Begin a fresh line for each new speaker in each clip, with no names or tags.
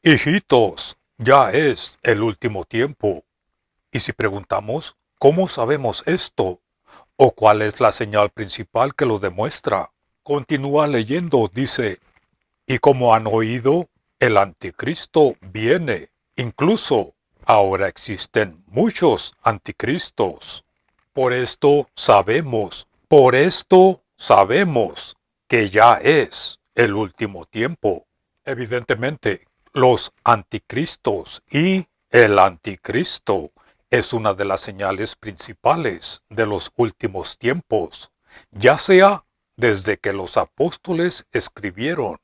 Hijitos, ya es el último tiempo. Y si preguntamos, ¿cómo sabemos esto? ¿O cuál es la señal principal que lo demuestra? Continúa leyendo, dice, y como han oído, el anticristo viene. Incluso ahora existen muchos anticristos. Por esto sabemos que ya es el último tiempo. Evidentemente, los anticristos y el anticristo es una de las señales principales de los últimos tiempos, ya sea desde que los apóstoles escribieron,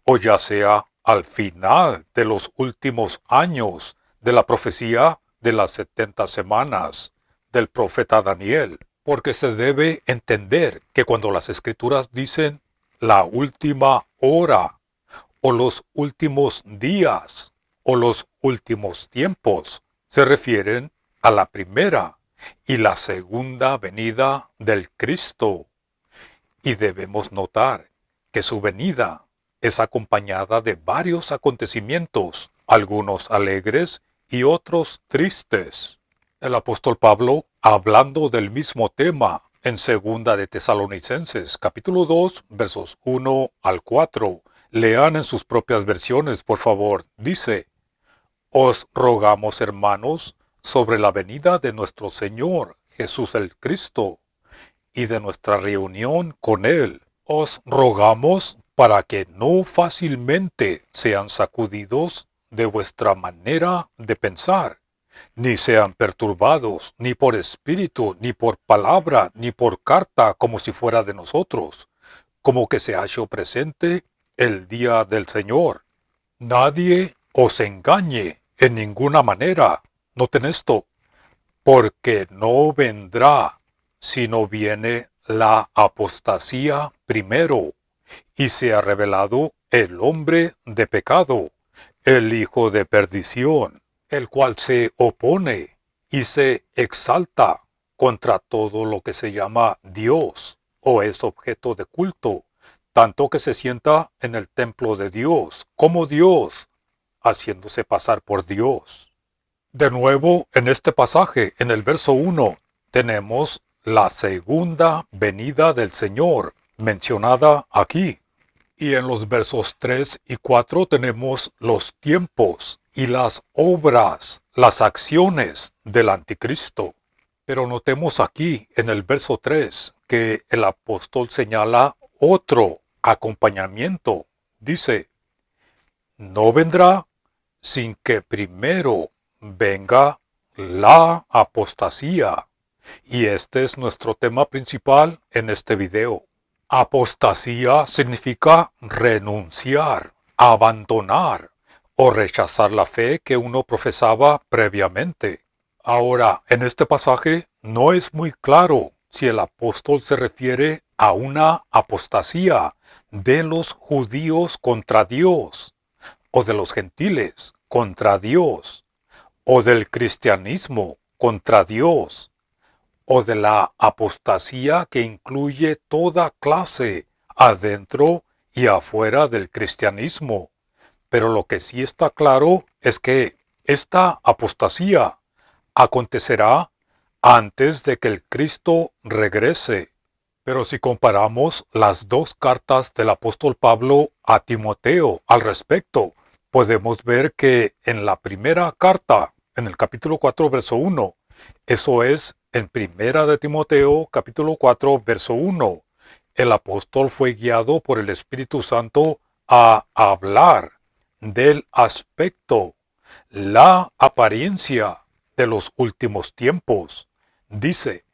o ya sea al final de los últimos años de la profecía de las 70 semanas del profeta Daniel, porque se debe entender que cuando las escrituras dicen la última hora, o los últimos días, o los últimos tiempos, se refieren a la primera y la segunda venida del Cristo. Y debemos notar que su venida es acompañada de varios acontecimientos, algunos alegres y otros tristes. El apóstol Pablo, hablando del mismo tema en segunda de Tesalonicenses, capítulo 2, versos 1 al 4, lean en sus propias versiones, por favor, dice: Os rogamos, hermanos, sobre la venida de nuestro Señor Jesús el Cristo y de nuestra reunión con Él. Os rogamos para que no fácilmente sean sacudidos de vuestra manera de pensar, ni sean perturbados, ni por espíritu, ni por palabra, ni por carta, como si fuera de nosotros, como que se ha hecho presente el día del Señor. Nadie os engañe en ninguna manera. Noten esto, porque no vendrá, sino viene la apostasía primero, y se ha revelado el hombre de pecado, el hijo de perdición, el cual se opone y se exalta contra todo lo que se llama Dios o es objeto de culto, tanto que se sienta en el templo de Dios como Dios, haciéndose pasar por Dios. De nuevo, en este pasaje, en el verso 1, tenemos la segunda venida del Señor, mencionada aquí. Y en los versos 3 y 4 tenemos los tiempos y las obras, las acciones del anticristo. Pero notemos aquí, en el verso 3, que el apóstol señala otro acompañamiento. Dice: no vendrá sin que primero venga la apostasía. Y este es nuestro tema principal en este video. Apostasía significa renunciar, abandonar o rechazar la fe que uno profesaba previamente. Ahora, en este pasaje no es muy claro si el apóstol se refiere a una apostasía de los judíos contra Dios, o de los gentiles contra Dios, o del cristianismo contra Dios, o de la apostasía que incluye toda clase adentro y afuera del cristianismo. Pero lo que sí está claro es que esta apostasía acontecerá antes de que el Cristo regrese. Pero si comparamos las dos cartas del apóstol Pablo a Timoteo al respecto, podemos ver que en la primera carta, en el capítulo 4, verso 1, eso es, en primera de Timoteo, capítulo 4, verso 1, el apóstol fue guiado por el Espíritu Santo a hablar del aspecto, la apariencia de los últimos tiempos. Dice: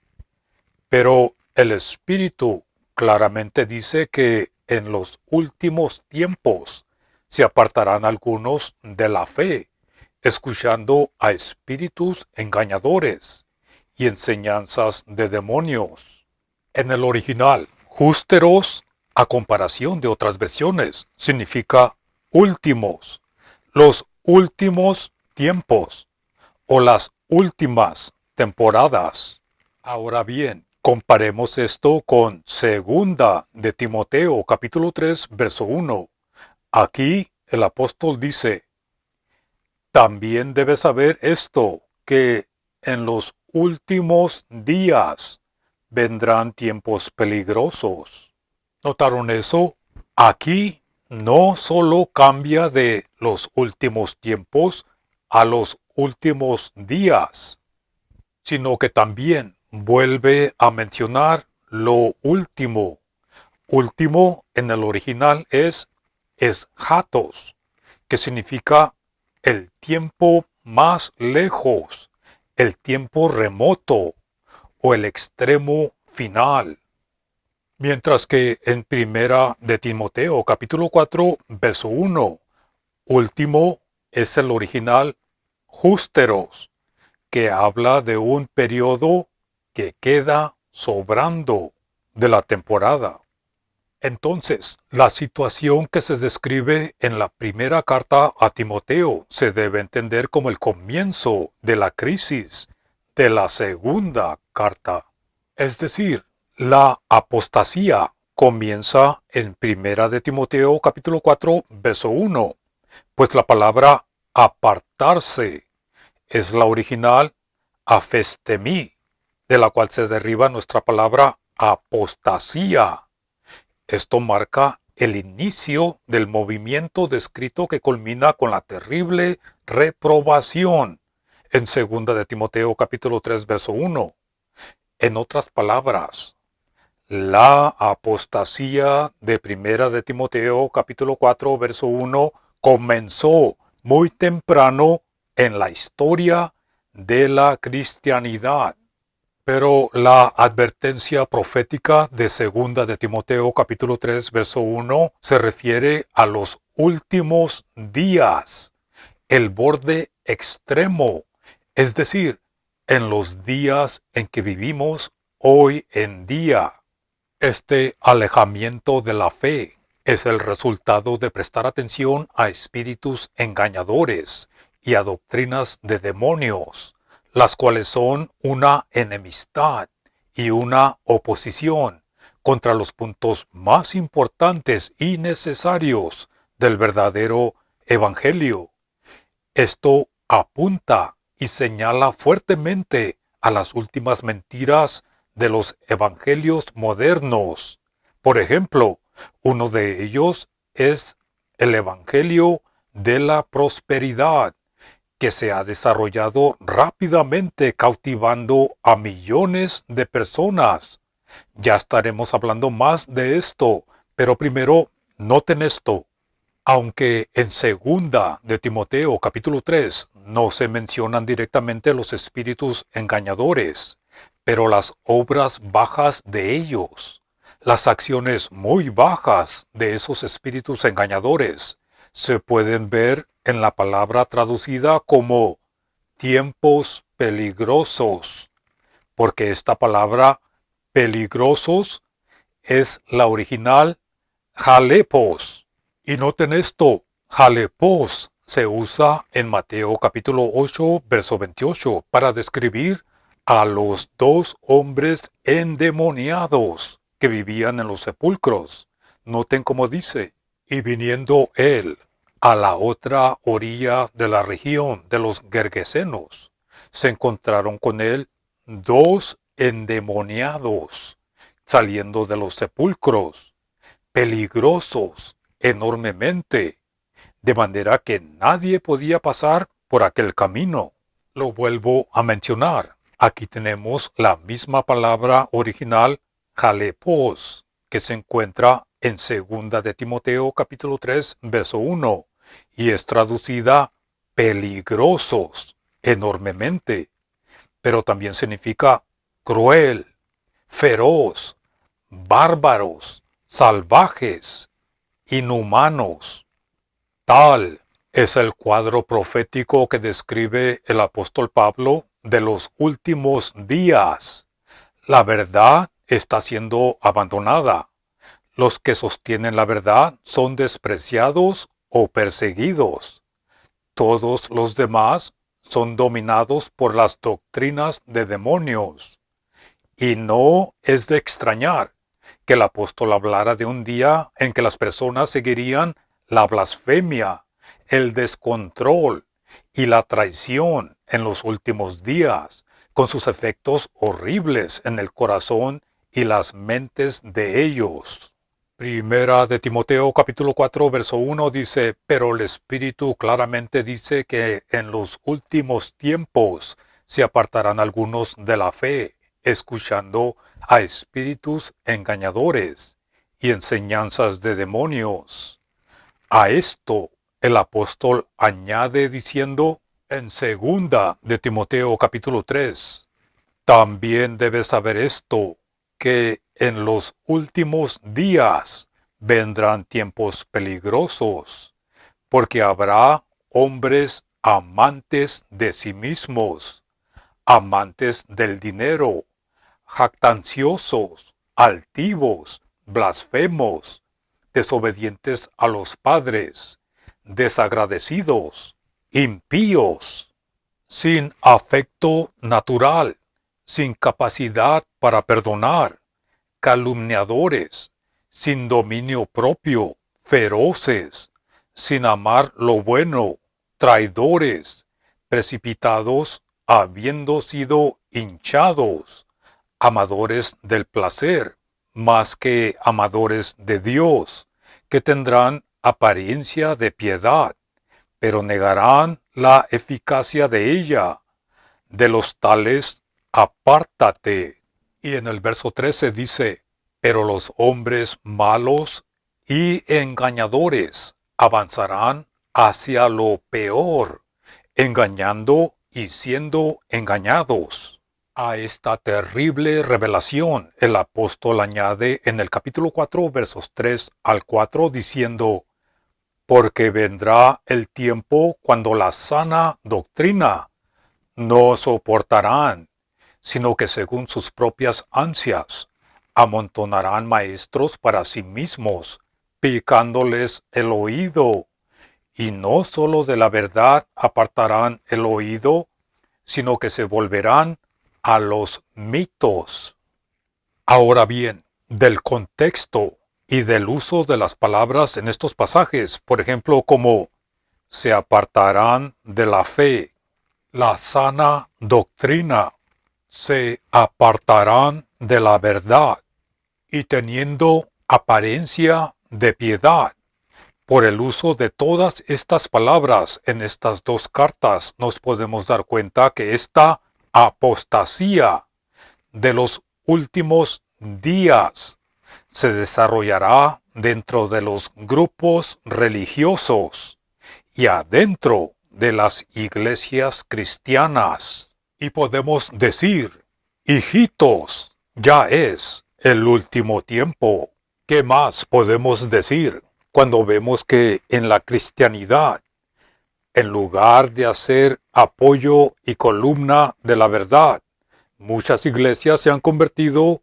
pero el Espíritu claramente dice que en los últimos tiempos se apartarán algunos de la fe, escuchando a espíritus engañadores y enseñanzas de demonios. En el original, jústeros, a comparación de otras versiones, significa últimos, los últimos tiempos o las últimas temporadas. Ahora bien, comparemos esto con segunda de Timoteo, capítulo 3, verso 1. Aquí el apóstol dice: También debes saber esto, que en los últimos días vendrán tiempos peligrosos. ¿Notaron eso? Aquí no solo cambia de los últimos tiempos a los últimos días, sino que también vuelve a mencionar lo último. Último en el original es eschatos, que significa el tiempo más lejos, el tiempo remoto o el extremo final. Mientras que en Primera de Timoteo, capítulo 4, verso 1, último es el original justeros, que habla de un periodo que queda sobrando de la temporada. Entonces, la situación que se describe en la primera carta a Timoteo se debe entender como el comienzo de la crisis de la segunda carta. Es decir, la apostasía comienza en Primera de Timoteo capítulo 4, verso 1, pues la palabra apartarse es la original afestemi, de la cual se deriva nuestra palabra apostasía. Esto marca el inicio del movimiento descrito que culmina con la terrible reprobación en 2 de Timoteo capítulo 3 verso 1. En otras palabras, la apostasía de 1 de Timoteo capítulo 4 verso 1 comenzó muy temprano en la historia de la cristianidad. Pero la advertencia profética de 2 de Timoteo capítulo 3 verso 1 se refiere a los últimos días, el borde extremo, es decir, en los días en que vivimos hoy en día. Este alejamiento de la fe es el resultado de prestar atención a espíritus engañadores y a doctrinas de demonios, las cuales son una enemistad y una oposición contra los puntos más importantes y necesarios del verdadero evangelio. Esto apunta y señala fuertemente a las últimas mentiras de los evangelios modernos. Por ejemplo, uno de ellos es el evangelio de la prosperidad, que se ha desarrollado rápidamente cautivando a millones de personas. Ya estaremos hablando más de esto, pero primero noten esto. Aunque en 2 de Timoteo capítulo 3 no se mencionan directamente los espíritus engañadores, pero las obras bajas de ellos, las acciones muy bajas de esos espíritus engañadores, se pueden ver en la palabra traducida como tiempos peligrosos, porque esta palabra peligrosos es la original jalepos. Y noten esto, jalepos se usa en Mateo capítulo 8, verso 28, para describir a los dos hombres endemoniados que vivían en los sepulcros. Noten cómo dice, y viniendo él a la otra orilla de la región de los Gergesenos, se encontraron con él dos endemoniados saliendo de los sepulcros, peligrosos enormemente, de manera que nadie podía pasar por aquel camino. Lo vuelvo a mencionar. Aquí tenemos la misma palabra original, jalepos, que se encuentra en 2 de Timoteo capítulo 3, verso 1, y es traducida peligrosos enormemente, pero también significa cruel, feroz, bárbaros, salvajes, inhumanos. Tal es el cuadro profético que describe el apóstol Pablo de los últimos días. La verdad está siendo abandonada. Los que sostienen la verdad son despreciados o perseguidos. Todos los demás son dominados por las doctrinas de demonios. Y no es de extrañar que el apóstol hablara de un día en que las personas seguirían la blasfemia, el descontrol y la traición en los últimos días, con sus efectos horribles en el corazón y las mentes de ellos. Primera de Timoteo capítulo 4 verso 1 dice, pero el Espíritu claramente dice que en los últimos tiempos se apartarán algunos de la fe, escuchando a espíritus engañadores y enseñanzas de demonios. A esto el apóstol añade diciendo en segunda de Timoteo capítulo 3, también debes saber esto, que en los últimos días vendrán tiempos peligrosos, porque habrá hombres amantes de sí mismos, amantes del dinero, jactanciosos, altivos, blasfemos, desobedientes a los padres, desagradecidos, impíos, sin afecto natural, sin capacidad para perdonar, calumniadores, sin dominio propio, feroces, sin amar lo bueno, traidores, precipitados, habiendo sido hinchados, amadores del placer, más que amadores de Dios, que tendrán apariencia de piedad, pero negarán la eficacia de ella. De los tales, apártate. Y en el verso 13 dice, pero los hombres malos y engañadores avanzarán hacia lo peor, engañando y siendo engañados. A esta terrible revelación el apóstol añade en el capítulo 4 versos 3 al 4 diciendo, porque vendrá el tiempo cuando la sana doctrina no soportarán, sino que según sus propias ansias amontonarán maestros para sí mismos, picándoles el oído, y no sólo de la verdad apartarán el oído, sino que se volverán a los mitos. Ahora bien, del contexto y del uso de las palabras en estos pasajes, por ejemplo, como se apartarán de la fe, la sana doctrina, se apartarán de la verdad, y teniendo apariencia de piedad. Por el uso de todas estas palabras en estas dos cartas nos podemos dar cuenta que esta apostasía de los últimos días se desarrollará dentro de los grupos religiosos y adentro de las iglesias cristianas. Y podemos decir, hijitos, ya es el último tiempo. ¿Qué más podemos decir cuando vemos que en la cristianidad, en lugar de hacer apoyo y columna de la verdad, muchas iglesias se han convertido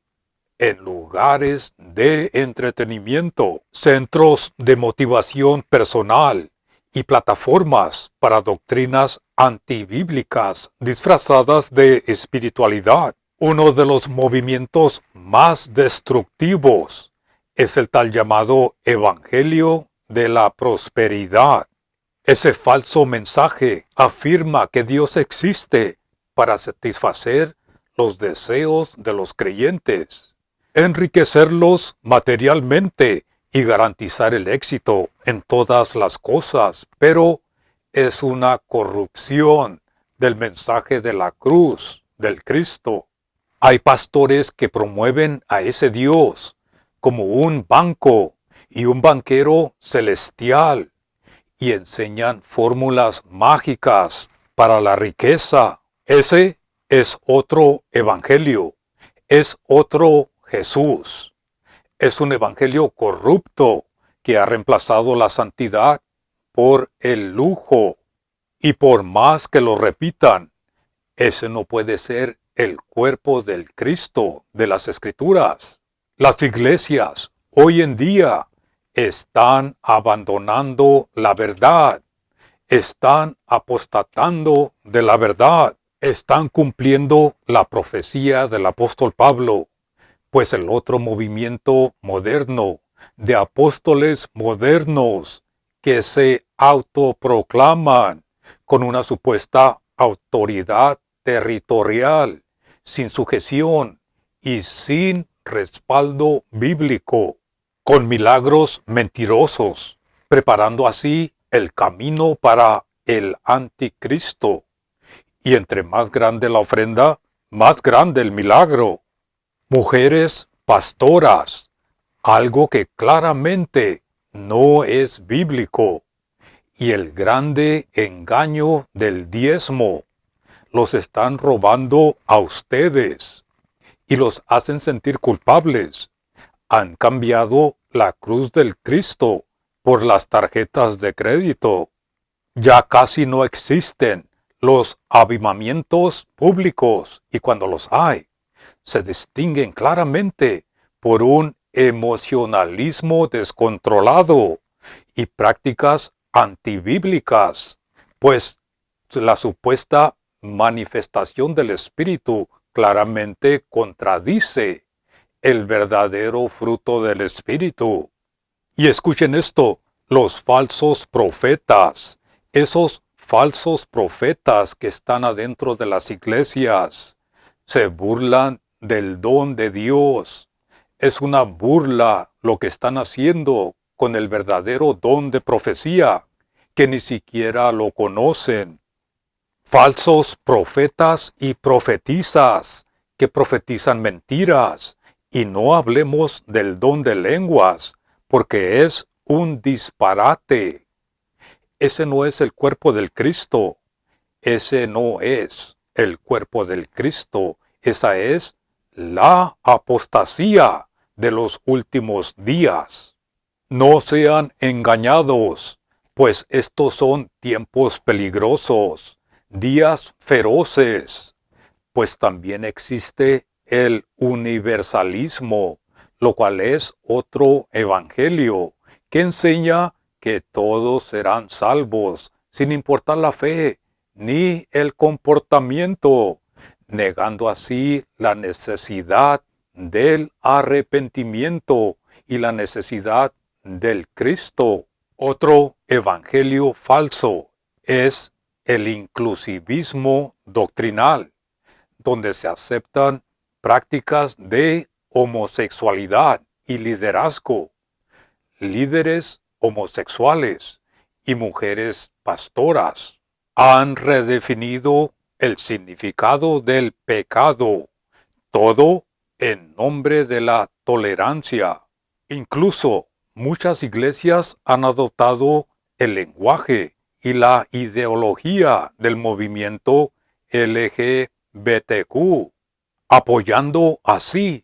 en lugares de entretenimiento, centros de motivación personal y plataformas para doctrinas antibíblicas disfrazadas de espiritualidad? Uno de los movimientos más destructivos es el tal llamado Evangelio de la Prosperidad. Ese falso mensaje afirma que Dios existe para satisfacer los deseos de los creyentes, enriquecerlos materialmente y garantizar el éxito en todas las cosas, pero es una corrupción del mensaje de la cruz, del Cristo. Hay pastores que promueven a ese Dios como un banco y un banquero celestial y enseñan fórmulas mágicas para la riqueza. Ese es otro evangelio, es otro Jesús. Es un evangelio corrupto que ha reemplazado la santidad por el lujo. Y por más que lo repitan, ese no puede ser el cuerpo del Cristo de las Escrituras. Las iglesias hoy en día están abandonando la verdad, están apostatando de la verdad, están cumpliendo la profecía del apóstol Pablo, pues el otro movimiento moderno de apóstoles modernos que se autoproclaman con una supuesta autoridad territorial, sin sujeción y sin respaldo bíblico, con milagros mentirosos, preparando así el camino para el anticristo. Y entre más grande la ofrenda, más grande el milagro. Mujeres pastoras, algo que claramente no es bíblico. Y el grande engaño del diezmo. Los están robando a ustedes y los hacen sentir culpables. Han cambiado la cruz del Cristo por las tarjetas de crédito. Ya casi no existen los avivamientos públicos y cuando los hay, se distinguen claramente por un emocionalismo descontrolado y prácticas antibíblicas, pues la supuesta manifestación del Espíritu claramente contradice el verdadero fruto del Espíritu. Y escuchen esto, los falsos profetas, esos falsos profetas que están adentro de las iglesias, se burlan del don de Dios. Es una burla lo que están haciendo con el verdadero don de profecía, que ni siquiera lo conocen. Falsos profetas y profetizas que profetizan mentiras, y no hablemos del don de lenguas, porque es un disparate. Ese no es el cuerpo del Cristo. Ese no es el cuerpo del Cristo. Esa es la apostasía de los últimos días. No sean engañados, pues estos son tiempos peligrosos, días feroces, pues también existe el universalismo, lo cual es otro evangelio que enseña que todos serán salvos, sin importar la fe ni el comportamiento, negando así la necesidad del arrepentimiento y la necesidad del Cristo. Otro evangelio falso es el inclusivismo doctrinal, donde se aceptan prácticas de homosexualidad y liderazgo, líderes homosexuales y mujeres pastoras. Han redefinido el significado del pecado, todo en nombre de la tolerancia. Incluso muchas iglesias han adoptado el lenguaje y la ideología del movimiento LGBTQ, apoyando así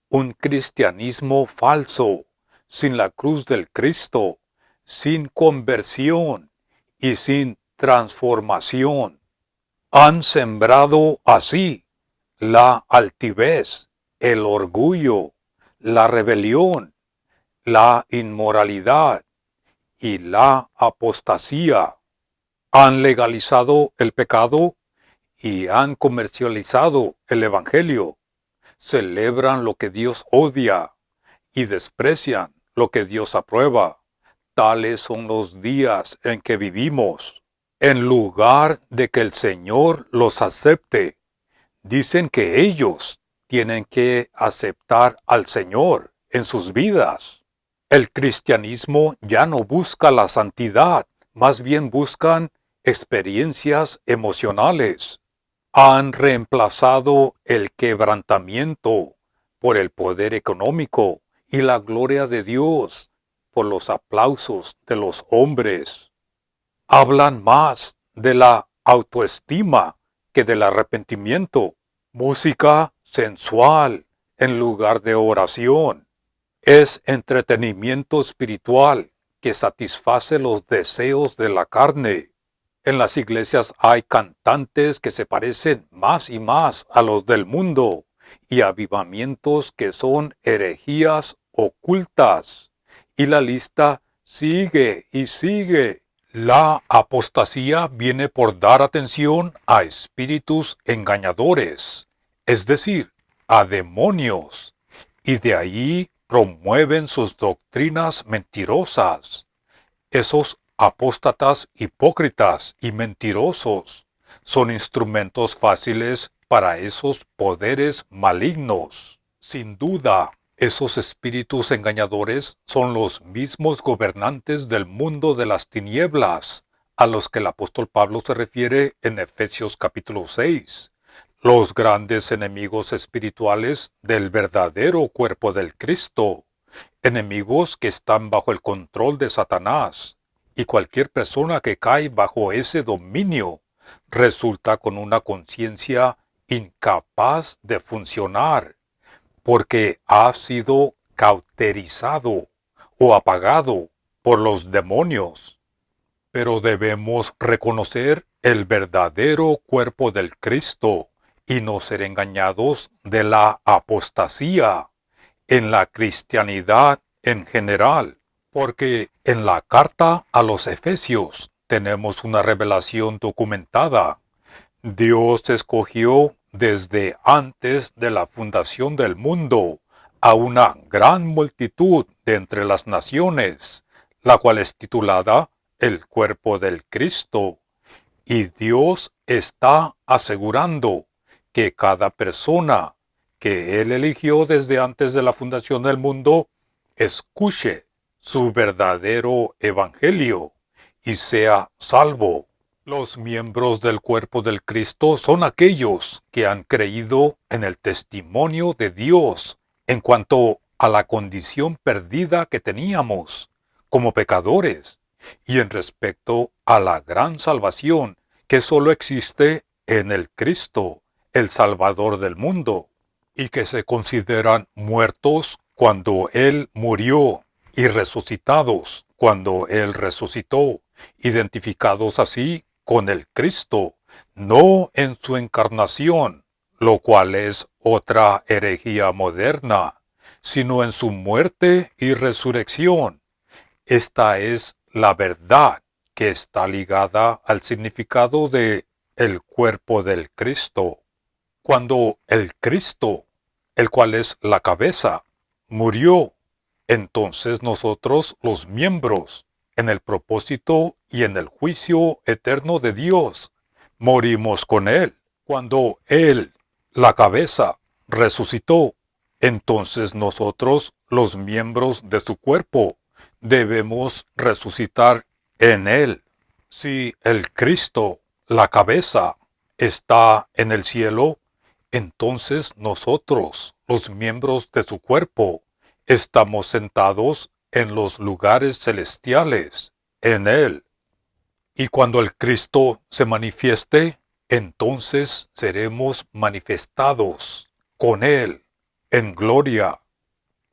un cristianismo falso, sin la cruz del Cristo, sin conversión y sin transformación. Han sembrado así la altivez, el orgullo, la rebelión, la inmoralidad y la apostasía. Han legalizado el pecado y han comercializado el evangelio. Celebran lo que Dios odia y desprecian lo que Dios aprueba. Tales son los días en que vivimos. En lugar de que el Señor los acepte, dicen que ellos tienen que aceptar al Señor en sus vidas. El cristianismo ya no busca la santidad, más bien buscan experiencias emocionales. Han reemplazado el quebrantamiento por el poder económico y la gloria de Dios por los aplausos de los hombres. Hablan más de la autoestima que del arrepentimiento. Música sensual en lugar de oración. Es entretenimiento espiritual que satisface los deseos de la carne. En las iglesias hay cantantes que se parecen más y más a los del mundo y avivamientos que son herejías ocultas. Y la lista sigue y sigue. La apostasía viene por dar atención a espíritus engañadores, es decir, a demonios, y de ahí promueven sus doctrinas mentirosas. Esos apóstatas, hipócritas y mentirosos son instrumentos fáciles para esos poderes malignos. Sin duda, esos espíritus engañadores son los mismos gobernantes del mundo de las tinieblas, a los que el apóstol Pablo se refiere en Efesios capítulo 6, los grandes enemigos espirituales del verdadero cuerpo del Cristo, enemigos que están bajo el control de Satanás, y cualquier persona que cae bajo ese dominio resulta con una conciencia incapaz de funcionar, porque ha sido cauterizado o apagado por los demonios. Pero debemos reconocer el verdadero cuerpo del Cristo y no ser engañados de la apostasía en la cristianidad en general, porque en la carta a los Efesios tenemos una revelación documentada. Dios escogió desde antes de la fundación del mundo a una gran multitud de entre las naciones, la cual es titulada el cuerpo del Cristo. Y Dios está asegurando que cada persona que Él eligió desde antes de la fundación del mundo escuche su verdadero evangelio y sea salvo. Los miembros del cuerpo del Cristo son aquellos que han creído en el testimonio de Dios en cuanto a la condición perdida que teníamos como pecadores y en respecto a la gran salvación que solo existe en el Cristo, el Salvador del mundo, y que se consideran muertos cuando Él murió y resucitados cuando Él resucitó, identificados así con el Cristo, no en su encarnación, lo cual es otra herejía moderna, sino en su muerte y resurrección. Esta es la verdad que está ligada al significado de el cuerpo del Cristo. Cuando el Cristo, el cual es la cabeza, murió, entonces nosotros los miembros, en el propósito y en el juicio eterno de Dios, morimos con Él. Cuando Él, la cabeza, resucitó, entonces nosotros, los miembros de su cuerpo, debemos resucitar en Él. Si el Cristo, la cabeza, está en el cielo, entonces nosotros, los miembros de su cuerpo, estamos sentados en los lugares celestiales, en Él. Y cuando el Cristo se manifieste, entonces seremos manifestados con Él en gloria.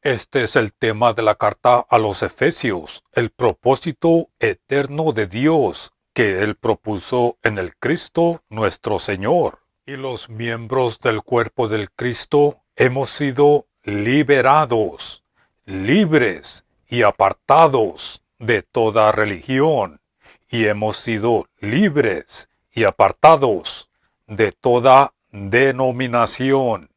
Este es el tema de la carta a los Efesios, el propósito eterno de Dios que Él propuso en el Cristo nuestro Señor. Y los miembros del cuerpo del Cristo hemos sido liberados, libres y apartados de toda religión, y hemos sido libres y apartados de toda denominación.